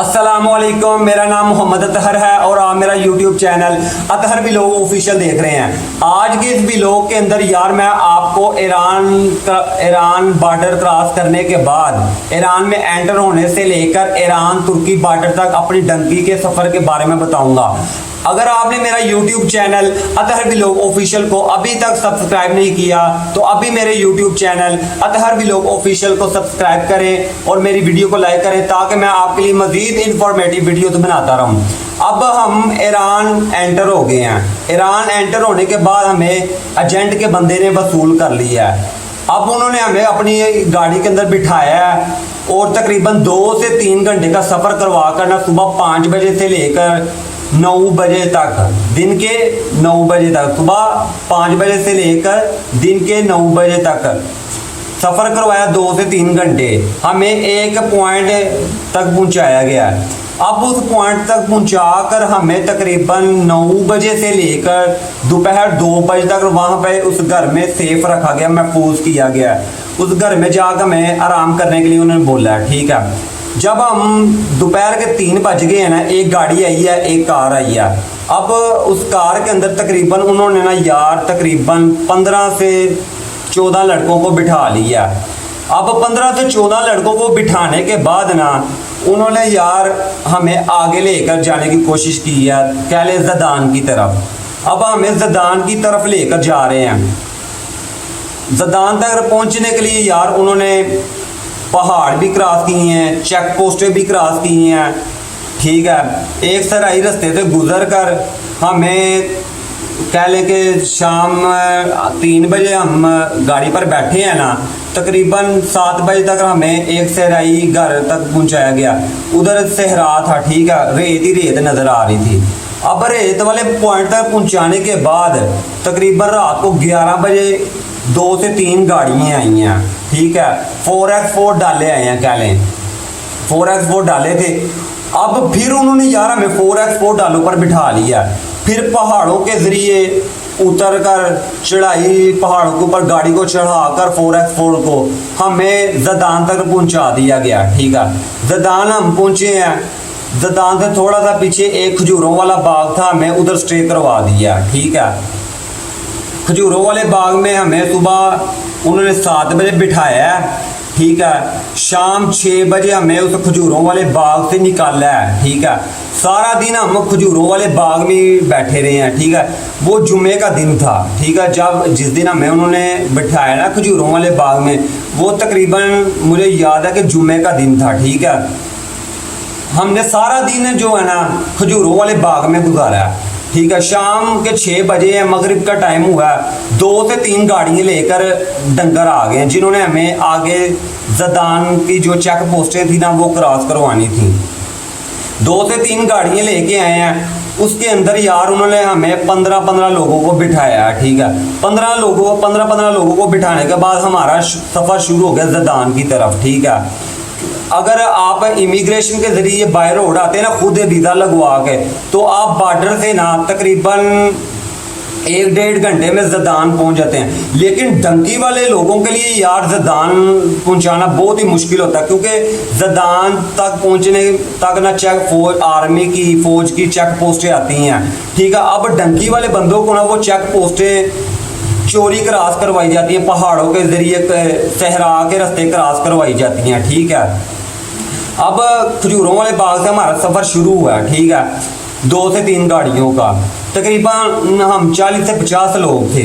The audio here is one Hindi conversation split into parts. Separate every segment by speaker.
Speaker 1: अस्सलामुअलैकुम, मेरा नाम मोहम्मद अतहर है और आप मेरा YouTube channel Athar vlog official देख रहे हैं। आज के इस व्लॉग के अंदर यार मैं आपको ईरान बॉर्डर क्रॉस करने के बाद ईरान में एंटर होने से लेकर ईरान तुर्की बॉर्डर तक अपनी डंकी के सफ़र के बारे में बताऊंगा। अगर आपने मेरा YouTube channel Athar vlog official को अभी तक सब्सक्राइब नहीं किया तो अभी मेरे YouTube channel Athar vlog official को सब्सक्राइब करें और मेरी वीडियो को लाइक करें ताकि मैं आपके लिए मज़ीद इंफॉर्मेटिव वीडियो बनाता रहूं। अब हम ईरान एंटर हो गए हैं। ईरान एंटर होने के बाद हमें एजेंट के बंदे ने वसूल कर लिया है। अब उन्होंने हमें अपनी गाड़ी के अंदर बिठाया है और तकरीबन 2 से 3 घंटे का सफ़र करवा कर ना सुबह 5 बजे से लेकर 9 बजे तक, दिन के 9 बजे तक, सुबह 5 बजे से लेकर दिन के 9 बजे तक सफ़र करवाया। 2 से 3 घंटे हमें एक पॉइंट तक पहुंचाया गया। अब उस पॉइंट तक पहुंचाकर हमें तकरीबन 9 बजे से लेकर दोपहर 2 बजे तक वहाँ पे उस घर में सेफ रखा गया, महफूज किया गया। उस घर में जाकर हमें आराम करने के लिए उन्होंने बोला है, ठीक है। जब हम दोपहर के 3 बज गए हैं ना, एक गाड़ी आई है, एक कार आई है। अब उस कार के अंदर तकरीबन उन्होंने ना यार तकरीबन 15 से 14 लड़कों को बिठा लिया। अब 15 से 14 लड़कों को बिठाने के बाद ना उन्होंने यार हमें आगे लेकर जाने की कोशिश की है, कहले ज़दान की तरफ। अब हमें ज़दान की तरफ लेकर जा रहे हैं। ज़दान तक पहुंचने के लिए यार उन्होंने पहाड़ भी क्रॉस किए हैं, चेक पोस्टें भी क्रॉस की हैं, ठीक है। एक सराई रास्ते से गुजर कर हमें कह लें कि शाम 3 बजे हम गाड़ी पर बैठे हैं ना, तकरीबन 7 बजे तक हमें एक सहराई घर तक पहुंचाया गया। उधर सहरा था, ठीक है, रेत ही रेत नज़र आ रही थी। अब रेत वाले पॉइंट तक पहुंचाने के बाद तकरीबन रात को 11 बजे 2 से 3 गाड़ियाँ आई हैं, ठीक है। 4x4 डाले आए हैं, कह लें 4x4 डाले थे। अब फिर उन्होंने यार हमें 4x4 डालों पर बिठा लिया। फिर पहाड़ों के ज़रिए उतर कर चढ़ाई, पहाड़ों के ऊपर गाड़ी को चढ़ाकर 4x4 को हमें ज़दान तक पहुंचा दिया गया, ठीक है। ज़दान हम पहुंचे हैं। ज़दान से थोड़ा सा पीछे एक खजूरों वाला बाग था, हमें उधर स्टे करवा दिया, ठीक है। खजूरों वाले बाग में हमें सुबह उन्होंने 7 बजे बिठाया है, ठीक है। शाम 6 बजे हमें उस खजूरों वाले बाग से निकाला है, ठीक है। सारा दिन हम खजूरों वाले बाग में बैठे रहे हैं, ठीक है। वो जुम्मे का दिन था, ठीक है। जब जिस दिन हमें उन्होंने बिठाया ना खजूरों वाले बाग में, वो तकरीबन मुझे याद है कि जुम्मे का दिन था, ठीक है। हमने सारा दिन जो है ना खजूरों वाले बाग में गुजारा, ठीक है। शाम के 6 बजे है, मगरिब का टाइम हुआ। 2 से 3 गाड़ियाँ लेकर डंगर आ गए जिन्होंने हमें आगे ज़दान की जो चेक पोस्टें थी ना वो क्रॉस करवानी थी। 2 से 3 गाड़ियाँ लेके आए हैं। उसके अंदर यार उन्होंने हमें 15-15 लोगों को बिठाया, ठीक है। 15 लोगों को बिठाने के बाद हमारा सफ़र शुरू हो गया ज़दान की तरफ, ठीक है। अगर आप इमिग्रेशन के ज़रिए बाय रोड आते हैं ना, खुद वीज़ा लगवा के, तो आप बॉर्डर से ना तकरीबन 1-1.5 घंटे में ज़दान पहुंच जाते हैं। लेकिन डंकी वाले लोगों के लिए यार ज़दान पहुंचाना बहुत ही मुश्किल होता है, क्योंकि ज़दान तक पहुंचने तक ना आर्मी की फ़ौज की चेक पोस्टें आती हैं, ठीक है। अब डंकी वाले बंदों को ना वो चेक पोस्टें चोरी क्रॉस करवाई जाती हैं, पहाड़ों के ज़रिए सहरा के रास्ते क्रॉस करवाई जाती हैं, ठीक है। अब खजूरों वाले बाग से हमारा सफ़र शुरू हुआ, ठीक है। 2 से 3 गाड़ियों का तकरीबन हम 40 से 50 लोग थे।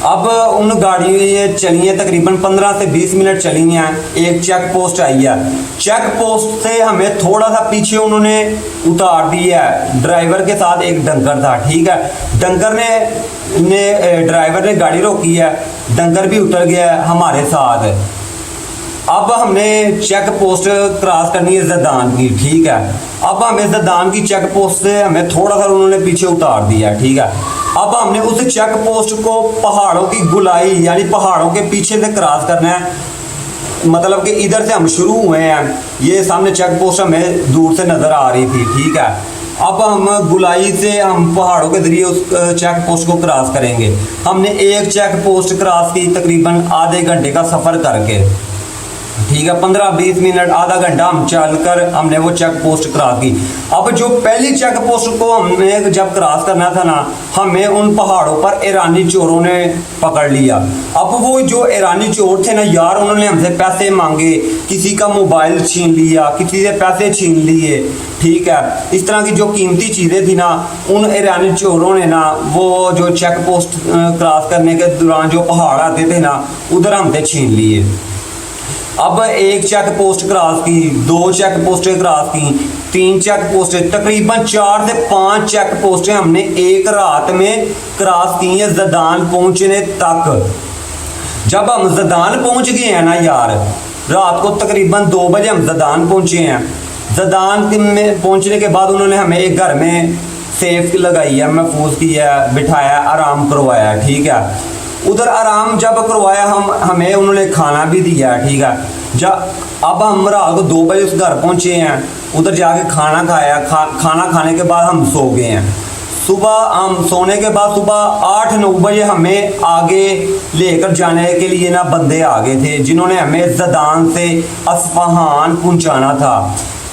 Speaker 1: अब उन गाड़ियाँ चली हैं, तकरीबन 15 से 20 मिनट चली हैं। एक चेक पोस्ट आई है। चेक पोस्ट से हमें थोड़ा सा पीछे उन्होंने उतार दिया है। ड्राइवर के साथ एक डंगर था, ठीक है। डंगर ने ड्राइवर ने गाड़ी रोकी है, डंगर भी उतर गया है हमारे साथ। अब हमने चेक पोस्ट क्रॉस करनी है ज़दान की, ठीक है। अब हमें ज़दान की चेक पोस्ट से हमें थोड़ा सा उन्होंने पीछे उतार दिया, ठीक है। अब हमने उस चेक पोस्ट को पहाड़ों की गुलाई यानी पहाड़ों के पीछे से क्रॉस करना है। मतलब कि इधर से हम शुरू हुए हैं, ये सामने चेक पोस्ट हमें दूर से नज़र आ रही थी, ठीक है। अब हम गुलाई से हम पहाड़ों के ज़रिए उस चेक पोस्ट को क्रॉस करेंगे। हमने एक चेक पोस्ट क्रॉस की तकरीबन आधे घंटे का सफ़र करके, ठीक है, 15-20 मिनट आधा घंटा हम चलकर हमने वो चेक पोस्ट क्रॉस की। अब जो पहली चेक पोस्ट को हमने जब क्रॉस करना था ना, हमें उन पहाड़ों पर ईरानी चोरों ने पकड़ लिया। अब वो जो ईरानी चोर थे ना यार, उन्होंने हमसे पैसे मांगे, किसी का मोबाइल छीन लिया, किसी से पैसे छीन लिए, ठीक है। इस तरह की जो कीमती चीज़ें थी ना, उन ईरानी चोरों ने ना वो जो चेक पोस्ट क्रॉस करने के दौरान जो पहाड़ आते थे ना, उधर हमसे छीन लिए। अब एक चेक पोस्ट क्रॉस की, 2 चेक पोस्टें क्रॉस की, 3 चेक पोस्टें, तकरीबन 4 से 5 चेक पोस्टें हमने एक रात में क्रॉस की हैं ज़दान पहुंचने तक। जब हम ज़दान पहुंच गए हैं ना यार, रात को तकरीबन 2 बजे हम ज़दान पहुंचे हैं। ज़दान में पहुंचने के बाद उन्होंने हमें एक घर में सेफ लगाई है, महफूज किया, बिठाया, आराम करवाया, ठीक है। उधर आराम जब करवाया हमें उन्होंने खाना भी दिया, ठीक है। जब अब हम रात को 2 बजे उस घर पहुंचे हैं, उधर जाके खाना खाया, खाना खाने के बाद हम सो गए हैं। सुबह हम सोने के बाद सुबह 8-9 बजे हमें आगे लेकर जाने के लिए ना बंदे आ गए थे, जिन्होंने हमें ज़दान से अस्फहान पहुंचाना था।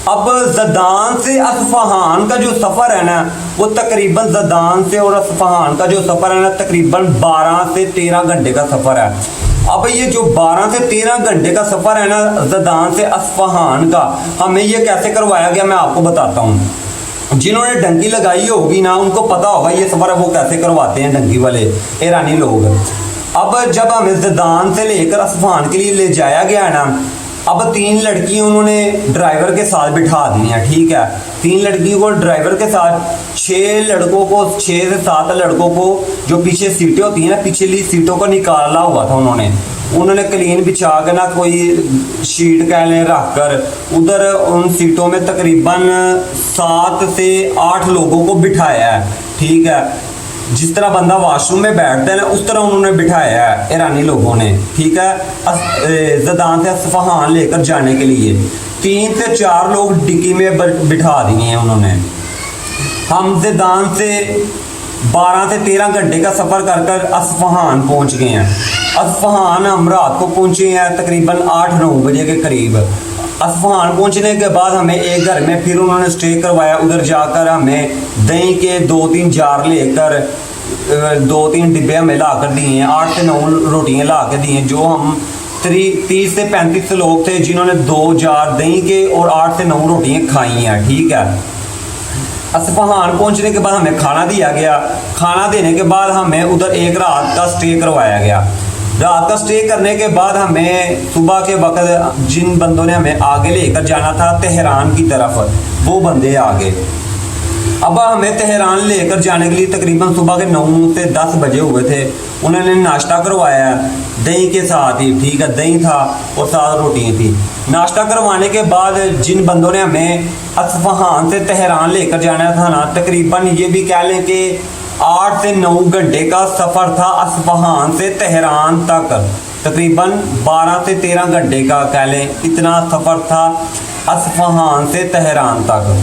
Speaker 1: अब ज़दान से अस्फहान का जो सफ़र है ना, वो तकरीबन ज़दान से और अस्फहान का जो सफ़र है ना, तकरीबन 12 से 13 घंटे का सफ़र है। अब ये जो 12 से 13 घंटे का सफ़र है ना ज़दान से अस्फहान का, हमें ये कैसे करवाया गया मैं आपको बताता हूँ। जिन्होंने डंकी लगाई होगी ना, उनको पता होगा ये सफ़र वो कैसे करवाते हैं डंकी वाले ईरानी लोग। अब जब हमें ज़दान से लेकर अस्फहान के लिए ले जाया गया ना, अब 3 लड़की उन्होंने ड्राइवर के साथ बिठा दी हैं, ठीक है। 3 लड़कियों को ड्राइवर के साथ, 6 लड़कों को, 6 से 7 लड़कों को जो पीछे सीटें होती हैं ना, पिछली सीटों को निकाला हुआ था उन्होंने क्लीन बिछा कर ना, कोई शीट कह लें रख कर उधर उन सीटों में तकरीबन 7 से 8 लोगों को बिठाया है, ठीक है। जिस तरह बंदा वॉशरूम में बैठता है ना, उस तरह उन्होंने बिठाया है ईरानी लोगों ने, ठीक है। ज़दान से अस्फहान लेकर जाने के लिए 3 से 4 लोग डिक्की में बिठा दिए हैं उन्होंने। हम ज़दान से 12 से 13 घंटे का सफ़र कर अस्फहान पहुंच गए हैं। अस्फहान हम रात को पहुंचे हैं तकरीबन 8-9 बजे के करीब। अस्फहान पहुंचने के बाद हमें एक घर में फिर उन्होंने स्टे करवाया। उधर जाकर हमें दही के 2-3 जार लेकर 2-3 डिब्बे हमें ला कर दिए हैं। 8 से 9 रोटियां ला कर दी हैं। जो हम 30 से 35 लोग थे जिन्होंने 2 जार दही के और 8 से 9 रोटियां खाई हैं, ठीक है। अस्फहान पहुंचने के बाद हमें खाना दिया गया। खाना देने के बाद हमें उधर एक रात का स्टे करवाया गया। रात का स्टे करने के बाद हमें सुबह के वक्त जिन बंदों ने हमें आगे लेकर जाना था तेहरान की तरफ, वो बंदे आ गए। अब हमें तेहरान लेकर जाने के लिए तकरीबन सुबह के 9 से 10 बजे हुए थे। उन्होंने नाश्ता करवाया दही के साथ ही, ठीक है। दही था और 7 रोटियाँ थी। नाश्ता करवाने के बाद जिन बंदों ने हमें अस्फहान से तेहरान लेकर जाना था ना, तकरीबन ये भी कह लें कि 8 से 9 घंटे का सफ़र था अस्फहान से तेहरान तक। तकरीबन 12 से 13 घंटे का कह लें, इतना सफ़र था अस्फहान से तेहरान तक।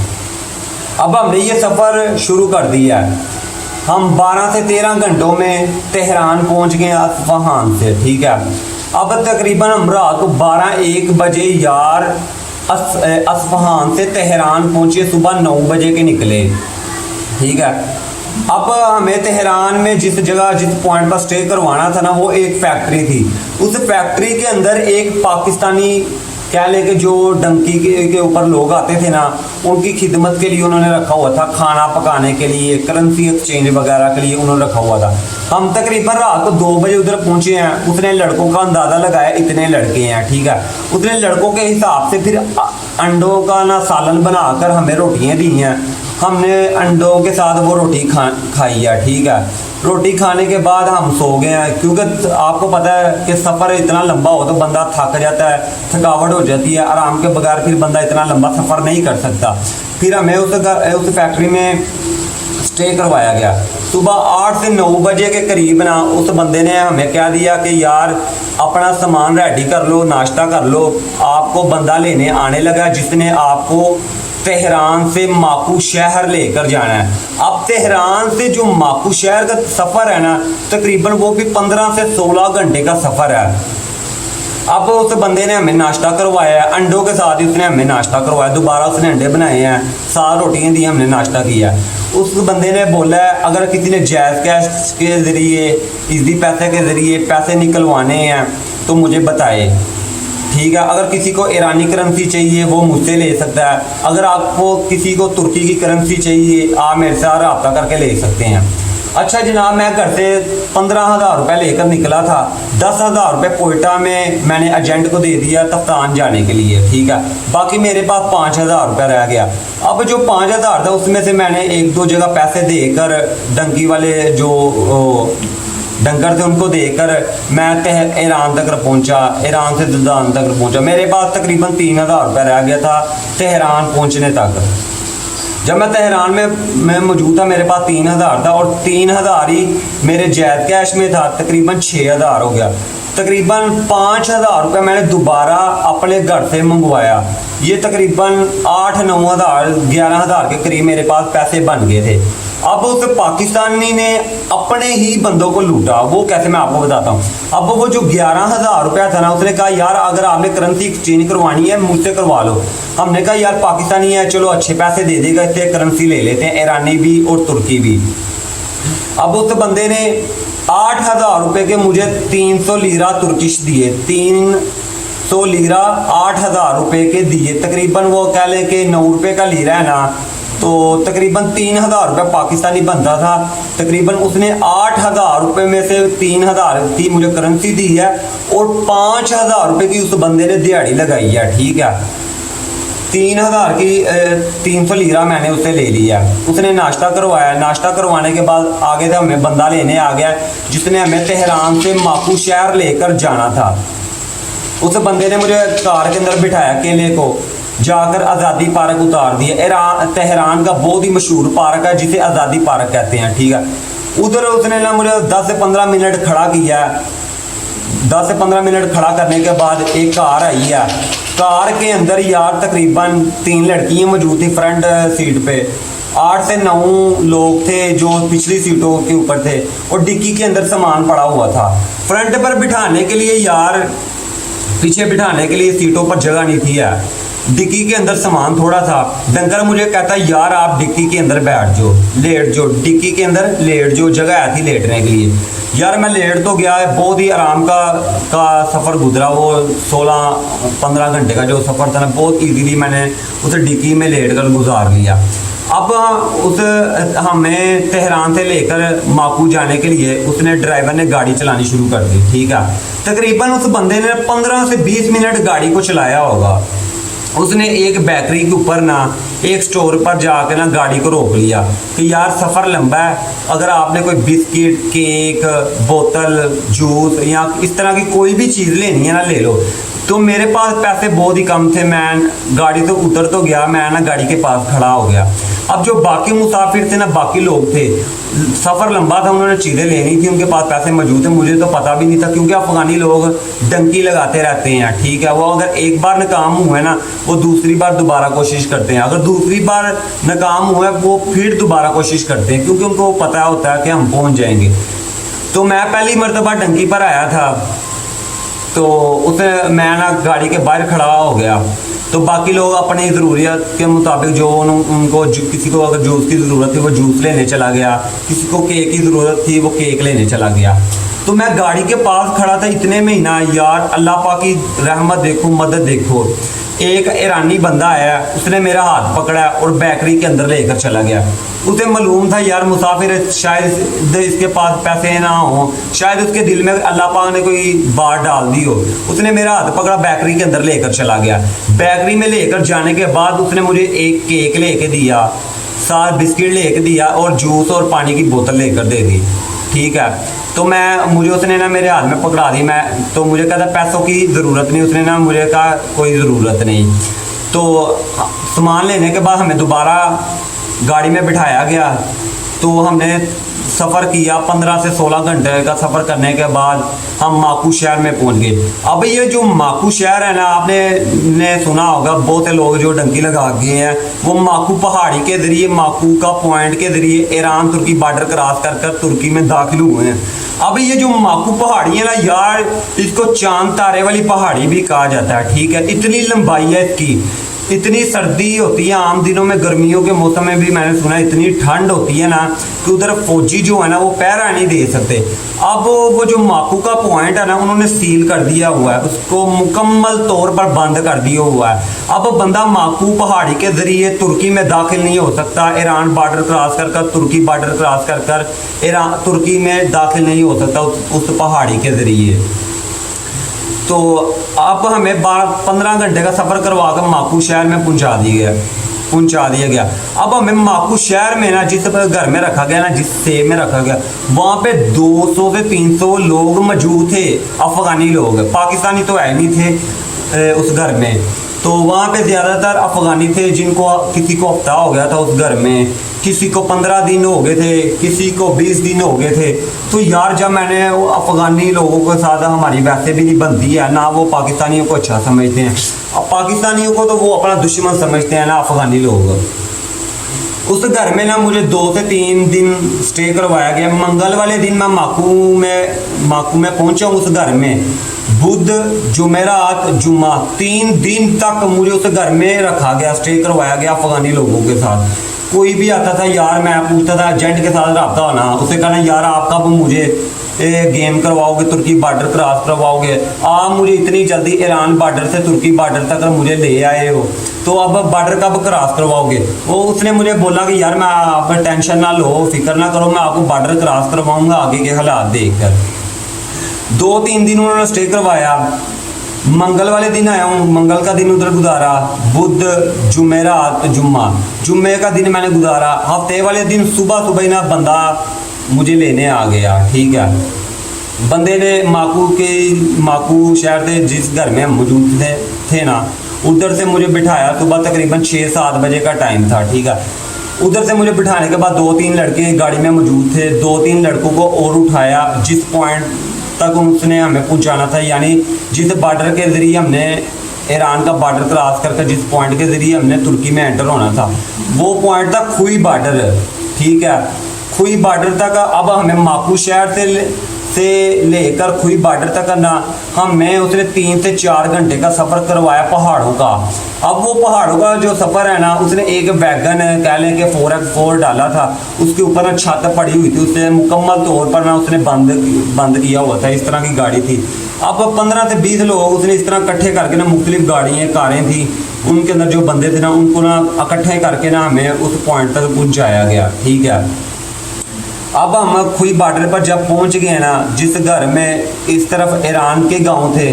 Speaker 1: अब हमने ये सफ़र शुरू कर दिया है। हम 12 से 13 घंटों में तेहरान पहुंच गए अस्फहान से, ठीक है। अब तकरीबन हम रात को 12-1 बजे यार अस्फहान से तेहरान पहुंचे। सुबह 9 बजे के निकले, ठीक है। अब हमें तेहरान में जिस जगह जिस पॉइंट पर स्टे करवाना था ना, वो एक फैक्ट्री थी। उस फैक्ट्री के अंदर एक पाकिस्तानी कह लें कि जो डंकी के ऊपर लोग आते थे ना, उनकी खिदमत के लिए उन्होंने रखा हुआ था। खाना पकाने के लिए, करेंसी एक्सचेंज वगैरह के लिए उन्होंने रखा हुआ था। हम तकरीबन रात को 2 बजे उधर पहुंचे हैं। उसने लड़कों का अंदाज़ा लगाया इतने लड़के हैं, ठीक है। उसने लड़कों के हिसाब से फिर अंडों का ना सालन बनाकर हमें रोटियाँ दी हैं। हमने अंडों के साथ वो रोटी खाई है, ठीक है। रोटी खाने के बाद हम सो गए हैं, क्योंकि आपको पता है कि सफ़र इतना लंबा हो तो बंदा थक जाता है, थकावट हो जाती है। आराम के बगैर फिर बंदा इतना लंबा सफ़र नहीं कर सकता। फिर हमें उस फैक्ट्री में स्टे करवाया गया। सुबह 8 से 9 बजे के करीब ना उस बंदे ने हमें कह दिया कि यार अपना सामान रेडी कर लो, नाश्ता कर लो, आपको बंदा लेने आने लगा जिसने आपको तेहरान से माकू शहर लेकर जाना है। अब तेहरान से जो माकू शहर का सफ़र है ना, तकरीबन वो भी 15 से 16 घंटे का सफ़र है। अब उस बंदे ने हमें नाश्ता करवाया है, अंडों के साथ ही उसने हमें नाश्ता करवाया, दोबारा उसने अंडे बनाए हैं, 7 रोटियां दी, हमने नाश्ता किया। उस बंदे ने बोला है अगर किसी ने जायज़ कैश के ज़रिए, इजली पैसे के ज़रिए पैसे निकलवाने हैं तो मुझे बताए, ठीक है। अगर किसी को ईरानी करेंसी चाहिए वो मुझसे ले सकता है। अगर आपको किसी को तुर्की की करेंसी चाहिए आप मेरे से रब्ता करके ले सकते हैं। अच्छा जनाब, मैं घर से 15,000 रुपये लेकर निकला था। 10,000 रुपये कोयटा में मैंने एजेंट को दे दिया तफ्तान जाने के लिए, ठीक है। बाकी मेरे पास 5,000 रुपये रह गया। अब जो 5,000 था उसमें से मैंने 1-2 जगह पैसे देकर डंकी वाले जो डंगर थे उनको देकर मैं ईरान तक पहुंचा, ईरान से ददान तक पहुंचा। मेरे पास तकरीबन 3,000 रुपये रह गया था तेहरान पहुंचने तक। जब मैं तेहरान में मौजूद था मेरे पास 3,000 था, और 3,000 ही मेरे जायज़ कैश में था, तकरीबन 6,000 हो गया। तकरीबन 5,000 रुपये मैंने दोबारा अपने घर से मंगवाया। ये तकरीबन 8-9,000 11,000 के करीब मेरे पास पैसे बन गए थे। अब उस पाकिस्तानी ने अपने ही बंदों को लूटा। वो कैसे, मैं आपको बताता हूँ। अब वो जो 11,000 रुपया था ना, उसने कहा यार अगर आपने करेंसी एक्सचेंज करवानी है मुझसे करवा लो। हमने कहा यार पाकिस्तानी है, चलो अच्छे पैसे दे देगा, इससे करेंसी ले लेते हैं, ईरानी भी और तुर्की भी। अब उस बंदे ने 8,000 रुपये के मुझे 300 लीरा तुर्किश दिए। 300 लीरा 8,000 रुपये के दिए। तकरीबन वो कह लें कि 9 रुपये का लीरा है ना, तो तकरीबन 3,000 रुपये पाकिस्तानी बनता था। तकरीबन उसने 8,000 रुपये में से 3,000 की मुझे करेंसी दी है, और 5,000 रुपये की उस बंदे ने दिहाड़ी लगाई है, ठीक है। 3,000 की 300 लीरा मैंने उससे ले लिया। उसने नाश्ता करवाया। नाश्ता करवाने के बाद आगे से हमें बंदा लेने आ गया जिसने हमें तेहरान से माकू शहर लेकर जाना था। उस बंदे ने मुझे कार के अंदर बिठाया, अकेले को जाकर आज़ादी पार्क उतार दिया। तेहरान का बहुत ही मशहूर पार्क है जिसे आज़ादी पार्क कहते हैं, ठीक है। उधर उसने ना मुझे 10 से 15 मिनट खड़ा किया। 10 से 15 मिनट खड़ा करने के बाद एक कार आई है। कार के अंदर यार तकरीबन 3 लड़कियां मौजूद थी फ्रंट सीट पे। 8 से 9 लोग थे जो पिछली सीटों के ऊपर थे, और डिक्की के अंदर सामान पड़ा हुआ था। फ्रंट पर बिठाने के लिए यार, पीछे बिठाने के लिए सीटों पर जगह नहीं थी यार। डिक्की के अंदर सामान थोड़ा था। डंगर मुझे कहता यार आप डिक्की के अंदर बैठ जाओ, लेट जाओ, डिक्की के अंदर लेट जाओ, जगह आई थी लेटने के लिए। यार मैं लेट तो गया, बहुत ही आराम का सफ़र गुजरा। वो 16-15 घंटे का जो सफ़र था ना, बहुत इजीली मैंने उस डिक्की में लेट कर गुजार लिया। अब उस हमें तेहरान से लेकर माकू जाने के लिए उसने ड्राइवर ने गाड़ी चलानी शुरू कर दी, ठीक है। तकरीबन उस बंदे ने 15 से 20 मिनट गाड़ी को चलाया होगा। उसने एक बेकरी के ऊपर ना, एक स्टोर पर जाकर ना गाड़ी को रोक लिया कि यार सफ़र लंबा है, अगर आपने कोई बिस्किट, केक, बोतल, जूस या इस तरह की कोई भी चीज़ लेनी है ना ले लो। तो मेरे पास पैसे बहुत ही कम थे। मैं गाड़ी से उतर तो गया, मैं ना गाड़ी के पास खड़ा हो गया। अब जो बाकी मुसाफिर थे ना, बाकी लोग थे, सफ़र लंबा था, उन्होंने चीज़ें लेनी थी, उनके पास पैसे मौजूद थे। मुझे तो पता भी नहीं था, क्योंकि अफ़गानी लोग डंकी लगाते रहते हैं, ठीक है। वो अगर एक बार नाकाम हुए ना, वो दूसरी बार दोबारा कोशिश करते हैं। अगर दूसरी बार नाकाम हुए वो फिर दोबारा कोशिश करते हैं, क्योंकि उनको पता होता है कि हम पहुँच जाएंगे। तो मैं पहली मरतबा डंकी पर आया था, तो उसे मैं ना गाड़ी के बाहर खड़ा हो गया। तो बाकी लोग अपनी ज़रूरियत के मुताबिक जो उनको किसी को अगर जूस की ज़रूरत थी वो जूस लेने चला गया, किसी को केक की ज़रूरत थी वो केक लेने चला गया। तो मैं गाड़ी के पास खड़ा था, इतने में ही ना यार अल्लाह पाक की रहमत देखो, मदद देखो, एक ईरानी बंदा आया, उसने मेरा हाथ पकड़ा और बेकरी के अंदर लेकर चला गया। उसे मालूम था यार मुसाफिर, शायद इसके पास पैसे ना हो, शायद उसके दिल में अल्लाह पाक ने कोई बात डाल दी हो। उसने मेरा हाथ पकड़ा, बेकरी के अंदर लेकर चला गया। बेकरी में लेकर जाने के बाद उसने मुझे एक केक लेके दिया, 7 बिस्किट लेके दिया, और जूस और पानी की बोतल लेकर दे दी, ठीक है। तो मुझे उसने ना मेरे हाथ में पकड़ा दी। तो मुझे कहता पैसों की ज़रूरत नहीं, उसने ना मुझे कहा कोई ज़रूरत नहीं। तो सामान लेने के बाद हमें दोबारा गाड़ी में बिठाया गया। तो हमने सफ़र किया 15 से 16 घंटे का सफ़र करने के बाद हम माकू शहर में पहुंच गए। अब ये जो माकू शहर है ना, आपने सुना होगा, बहुत से लोग जो डंकी लगा गए हैं, वो माकू पहाड़ी के ज़रिए, माकू का पॉइंट के ज़रिए ईरान तुर्की बॉर्डर क्रॉस कर कर तुर्की में दाखिल हुए हैं। अब ये जो माकू पहाड़ी है ना यार, इसको चांद तारे वाली पहाड़ी भी कहा जाता है, ठीक है। इतनी लंबाई है इसकी, इतनी सर्दी होती है आम दिनों में, गर्मियों के मौसम में भी मैंने सुना इतनी ठंड होती है ना कि उधर फौजी जो है ना वो पहरा नहीं दे सकते। अब वो जो माकू का पॉइंट है ना, उन्होंने सील कर दिया हुआ है, उसको मुकम्मल तौर पर बंद कर दिया हुआ है। अब बंदा माकू पहाड़ी के ज़रिए तुर्की में दाखिल नहीं हो सकता, ईरान बॉर्डर क्रॉस कर कर, तुर्की बॉर्डर क्रॉस कर कर ईरान तुर्की में दाखिल नहीं हो सकता उस पहाड़ी के ज़रिए। तो अब हमें 15 घंटे का सफ़र करवा कर माकू शहर में पहुंचा दिया गया। अब हमें माकू शहर में ना, जिस घर में रखा गया ना, जिस सेब में रखा गया, वहाँ पे 200 से 300 लोग मौजूद थे, अफ़गानी लोग, पाकिस्तानी तो है नहीं थे उस घर में। तो वहाँ पे ज़्यादातर अफ़गानी थे, जिनको किसी को हफ्ता हो गया था उस घर में, किसी को 15 दिन हो गए थे, किसी को 20 दिन हो गए थे। तो यार जब मैंने वो अफ़गानी लोगों के साथ हमारी वैसे भी नहीं बनती है ना, वो पाकिस्तानियों को अच्छा समझते हैं। अब पाकिस्तानियों को तो वो अपना दुश्मन समझते हैं ना अफ़गानी लोग। उस घर में ना मुझे 2 से 3 दिन स्टे करवाया गया। मंगल वाले दिन मैं माकू में पहुंचा उस घर में। बुध, जुमेरात, जुम्मा, 3 दिन तक मुझे उस घर में रखा गया, स्टे करवाया गया अफ़गानी लोगों के साथ। कोई भी आता था यार, मैं पूछता था एजेंट के साथ रब्ता होना, उसे कहना यार आप कब मुझे गेम करवाओगे, तुर्की बॉर्डर क्रॉस करवाओगे, आप मुझे इतनी जल्दी ईरान बॉर्डर से तुर्की बॉर्डर तक मुझे ले आए हो, तो अब बॉर्डर कब क्रॉस करवाओगे। वो उसने मुझे बोला कि यार मैं, आप टेंशन ना लो, फिक्र ना करो, मैं आपको बॉर्डर क्रॉस करवाऊँगा आगे के हालात देख कर। 2-3 दिन उन्होंने स्टे करवाया। मंगल वाले दिन आया हूँ, मंगल का दिन उधर गुजारा, बुध, जुमेरात, जुम्मे का दिन मैंने गुजारा। हफ्ते वाले दिन सुबह सुबह ना बंदा मुझे लेने आ गया, ठीक है। बंदे ने माकू शहर से जिस घर में मौजूद थे ना, उधर से मुझे बिठाया। सुबह तकरीबन 6-7 बजे का टाइम था, ठीक है। उधर से मुझे बिठाने के बाद 2-3 लड़के गाड़ी में मौजूद थे, 2-3 लड़कों को और उठाया जिस पॉइंट तक उसने हमें पहुंचाना था, यानी जिस बॉर्डर के ज़रिए हमने ईरान का बॉर्डर क्रॉस करके जिस पॉइंट के ज़रिए हमने तुर्की में एंटर होना था, वो पॉइंट था खुई बॉर्डर, ठीक है। खुई बॉर्डर तक अब हमें माकू शहर से लेकर खुई बॉर्डर तक करना, हमें उसने 3 से 4 घंटे का सफ़र करवाया पहाड़ों का। अब वो पहाड़ों का जो सफ़र है ना, उसने एक वैगन कह लें कि 4x4 डाला था, उसके ऊपर ना छत पड़ी हुई थी, उसने मुकम्मल तौर पर ना उसने बंद किया हुआ था, इस तरह की गाड़ी थी। अब 15 से 20 लोग उसने इस तरह इकट्ठे करके ना, मुख्तलिफ गाड़ियाँ कारें थी, उनके अंदर जो बंदे थे ना, उनको ना इकट्ठे करके ना हमें उस पॉइंट तक पहुँचाया गया, ठीक है। अब हम खुई बॉर्डर पर जब पहुंच गए ना, जिस घर में इस तरफ ईरान के गांव थे,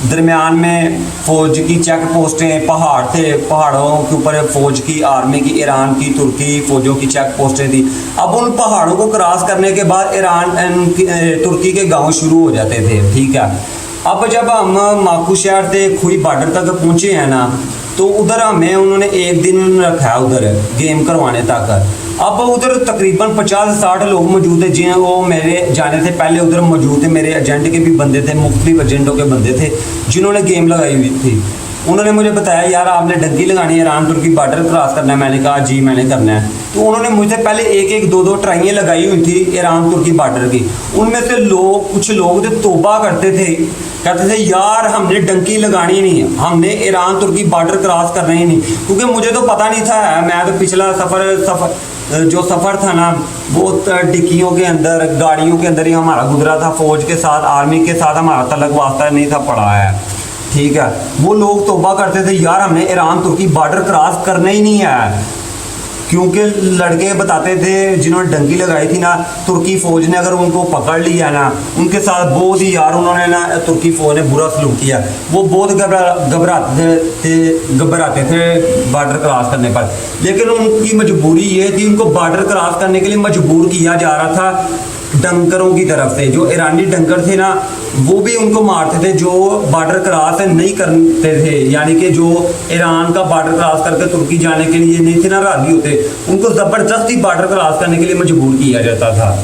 Speaker 1: दरमियान में फ़ौज की चेक पोस्टें, पहाड़ थे, पहाड़ों के ऊपर फ़ौज की, आर्मी की, ईरान की, तुर्की फ़ौजों की चेक पोस्टें थी। अब उन पहाड़ों को क्रॉस करने के बाद तुर्की के गांव शुरू हो जाते थे, ठीक है। अब जब हम माकू शहर से खुई बॉर्डर तक पहुँचे हैं ना, तो उधर हमें उन्होंने 1 दिन रखा है उधर गेम करवाने तक। अब उधर तकरीबन 50-60 लोग मौजूद थे, जिन वो मेरे जाने से पहले उधर मौजूद थे। मेरे एजेंट के भी बंदे थे, मुख्तलिफ एजेंटों के बंदे थे जिन्होंने गेम लगाई हुई थी। उन्होंने मुझे बताया यार आपने डंकी लगानी है, ईरान तुर्की बॉर्डर क्रॉस करना है। मैंने कहा जी मैंने करना है। तो उन्होंने मुझसे पहले 1-1, 2-2 ट्राइयाँ लगाई हुई थी ईरान तुर्की बॉर्डर की। उनमें से कुछ लोग थे तौबा करते थे, कहते थे यार हमने डंकी लगानी नहीं है, हमने ईरान तुर्की बॉर्डर क्रॉस करना ही नहीं। क्योंकि मुझे तो पता नहीं था, मैं तो पिछला जो सफ़र था ना, वो डिक्कियों के अंदर, गाड़ियों के अंदर ही हमारा गुजरा था। फ़ौज के साथ, आर्मी के साथ हमारा तलक वास्ता नहीं था पड़ा है, ठीक है। वो लोग तौबा करते थे यार हमने ईरान तुर्की बॉर्डर क्रॉस करना ही नहीं है, क्योंकि लड़के बताते थे जिन्होंने डंकी लगाई थी ना, तुर्की फ़ौज ने अगर उनको पकड़ लिया ना, उनके साथ बहुत ही यार उन्होंने ना तुर्की फ़ौज ने बुरा सलूक किया। वो बहुत घबराते थे बॉर्डर क्रॉस करने पर। लेकिन उनकी मजबूरी ये थी, उनको बॉर्डर क्रॉस करने के लिए मजबूर किया जा रहा था डंकरों की तरफ से। जो ईरानी डंकर थे ना वो भी उनको मारते थे जो बॉर्डर क्रॉस नहीं करते थे, यानी कि जो ईरान का बॉर्डर क्रॉस करके तुर्की जाने के लिए नहीं थे ना राजी होते, उनको ज़बरदस्ती बॉर्डर क्रॉस करने के लिए मजबूर किया जाता था।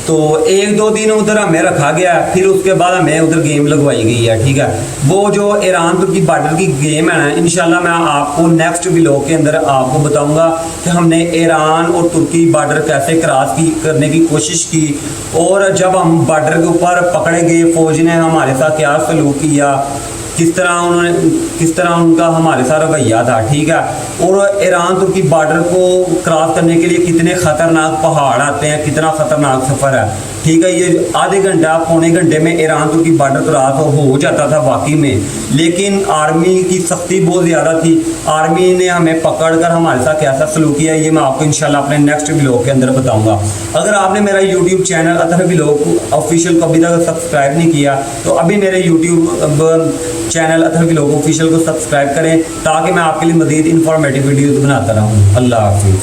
Speaker 1: तो 1-2 दिन उधर हमें रखा गया, फिर उसके बाद हमें उधर गेम लगवाई गई है, ठीक है। वो जो ईरान तुर्की बॉर्डर की गेम है ना, इंशाल्लाह मैं आपको नेक्स्ट व्लॉग के अंदर आपको बताऊंगा कि हमने ईरान और तुर्की बॉर्डर कैसे क्रॉस करने की कोशिश की, और जब हम बॉर्डर के ऊपर पकड़े गए फ़ौज ने हमारे साथ क्या सलूक किया, किस तरह उनका हमारे साथ रवैया था, ठीक है। और ईरान तुर्की बॉर्डर को क्रॉस करने के लिए कितने ख़तरनाक पहाड़ आते हैं, कितना ख़तरनाक सफ़र है, ठीक है। ये आधे घंटा पौने घंटे में ईरान तुर्की बॉर्डर क्रॉस हो जाता था वाकई में, लेकिन आर्मी की सख्ती बहुत ज़्यादा थी। आर्मी ने हमें पकड़ कर हमारे साथ कैसा सलूक किया ये मैं आपको इंशाल्लाह अपने नेक्स्ट व्लॉग के अंदर बताऊँगा। अगर आपने मेरा YouTube channel Athar vlog official को अभी तक सब्सक्राइब नहीं किया तो अभी मेरे YouTube channel Athar vlog official को सब्सक्राइब करें, ताकि मैं आपके लिए मज़ीद इंफॉर्मेटिव वीडियोज़ बनाता रहूँ। अल्लाह हाफिज़।